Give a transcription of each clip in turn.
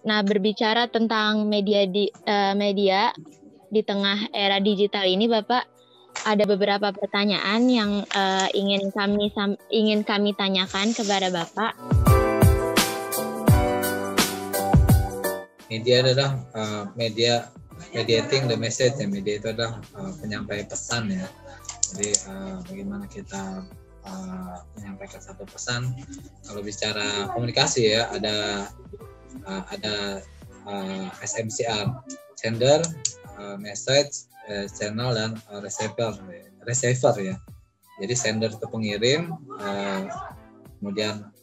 Nah, berbicara tentang media di tengah era digital ini, Bapak, ada beberapa pertanyaan yang ingin kami tanyakan kepada Bapak. Media adalah mediating the message ya. Media itu adalah penyampai pesan ya. Jadi bagaimana kita menyampaikan satu pesan. Kalau bicara komunikasi ya, ada SMCR, sender, message, channel, dan receiver ya. Jadi sender itu pengirim, kemudian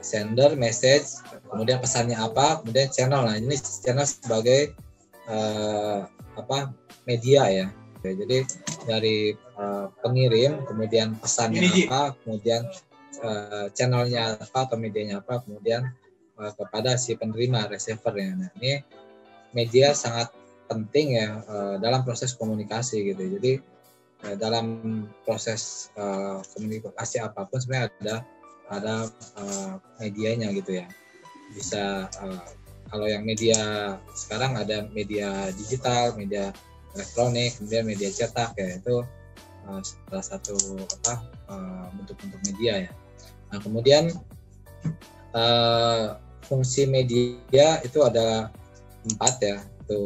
sender, message, kemudian pesannya apa, kemudian channel. Nah, ini channel sebagai media ya. Jadi dari pengirim, kemudian pesannya apa, kemudian channelnya apa atau medianya apa, kemudian kepada si penerima, receiver ya. Nah, ini media sangat penting ya dalam proses komunikasi gitu. Jadi dalam proses komunikasi apapun sebenarnya ada medianya gitu ya. Bisa kalau yang media sekarang ada media digital, media elektronik, kemudian media cetak ya, itu salah satu bentuk-bentuk media ya. Nah, kemudian fungsi media itu ada 4 ya, itu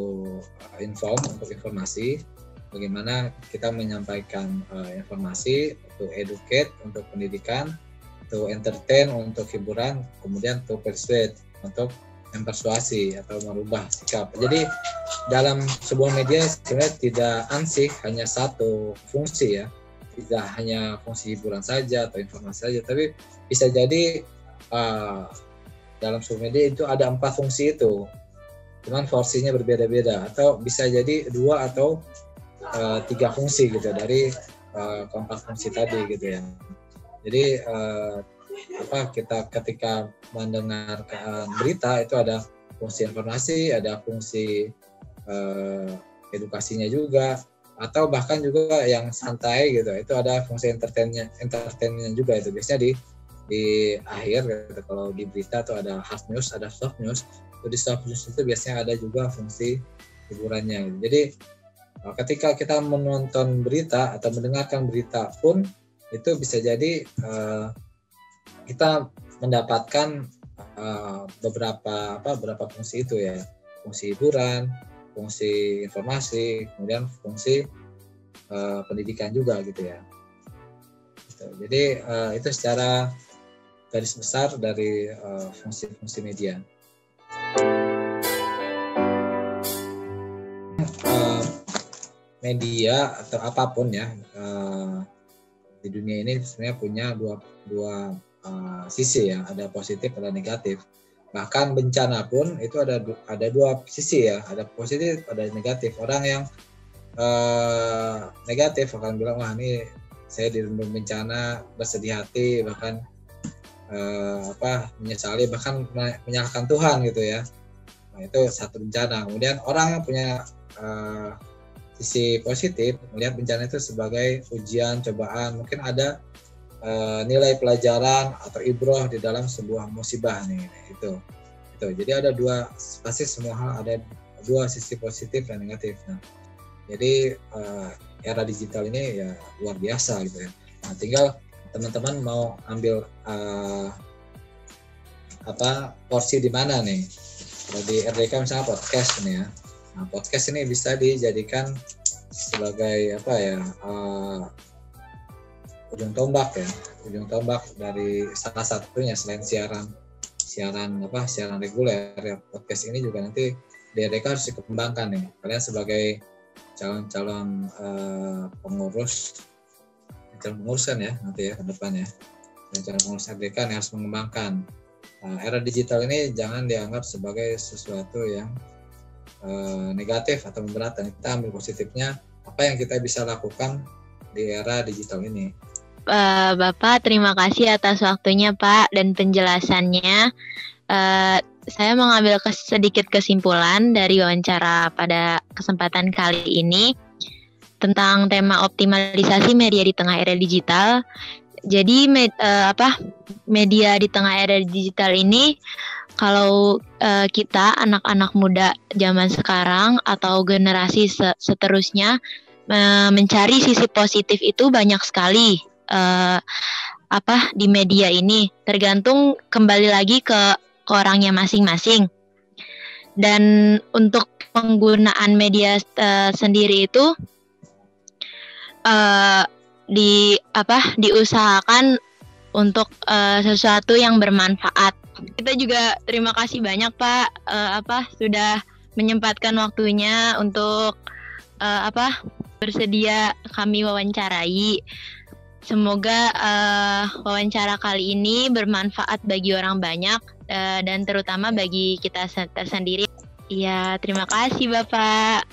untuk informasi, bagaimana kita menyampaikan informasi, to educate untuk pendidikan, to entertain untuk hiburan, kemudian to persuade untuk mempersuasi atau merubah sikap. Jadi dalam sebuah media sebenarnya tidak ansih hanya satu fungsi ya, tidak hanya fungsi hiburan saja atau informasi saja, tapi bisa jadi dalam sebuah media itu ada 4 fungsi itu, cuman porsinya berbeda-beda, atau bisa jadi 2 atau 3 fungsi gitu dari keempat fungsi tadi gitu ya. Jadi kita ketika mendengarkan berita itu ada fungsi informasi, ada fungsi edukasinya juga, atau bahkan juga yang santai gitu, itu ada fungsi entertainnya juga. Itu biasanya di akhir gitu. Kalau di berita tuh ada hard news, ada soft news. Itu di soft news itu biasanya ada juga fungsi hiburannya gitu. Jadi ketika kita menonton berita atau mendengarkan berita pun itu bisa jadi kita mendapatkan beberapa fungsi itu ya, fungsi hiburan, fungsi informasi, kemudian fungsi pendidikan juga gitu ya. Jadi itu secara garis besar dari fungsi-fungsi media. Media atau apapun ya di dunia ini sebenarnya punya dua sisi ya, ada positif, ada negatif. Bahkan bencana pun itu ada 2 sisi ya, ada positif, ada negatif. Orang yang negatif akan bilang, wah ini saya dirundung bencana, bersedih hati, bahkan menyesali, bahkan menyalahkan Tuhan gitu ya. Nah, itu satu bencana. Kemudian orang yang punya sisi positif melihat bencana itu sebagai ujian, cobaan, mungkin ada nilai pelajaran atau ibroh di dalam sebuah musibah nih. Itu jadi ada 2, pasti semua hal ada 2 sisi positif dan negatif. Nah, jadi era digital ini ya luar biasa gitu ya. Nah, tinggal teman-teman mau ambil porsi di mana nih. Kalau di RDK misalnya podcast nih ya. Nah, podcast ini bisa dijadikan sebagai ujung tombak dari salah satunya selain siaran reguler ya. Podcast ini juga nanti di RDK harus dikembangkan nih. Kalian sebagai calon pengurusan ya nanti ya ke depan ya. Dan calon pengurus RDK yang harus mengembangkan. Era digital ini jangan dianggap sebagai sesuatu yang negatif atau memberatkan. Kita ambil positifnya, apa yang kita bisa lakukan di era digital ini. Bapak, terima kasih atas waktunya Pak dan penjelasannya. Saya mengambil sedikit kesimpulan dari wawancara pada kesempatan kali ini tentang tema optimalisasi media di tengah era digital. Jadi media di tengah era digital ini, kalau kita anak-anak muda zaman sekarang atau generasi seterusnya mencari sisi positif itu banyak sekali di media ini, tergantung kembali lagi ke orangnya masing-masing. Dan untuk penggunaan media sendiri itu diusahakan untuk sesuatu yang bermanfaat. Kita juga terima kasih banyak Pak sudah menyempatkan waktunya untuk bersedia kami wawancarai. Semoga wawancara kali ini bermanfaat bagi orang banyak dan terutama bagi kita tersendiri. Iya, terima kasih Bapak.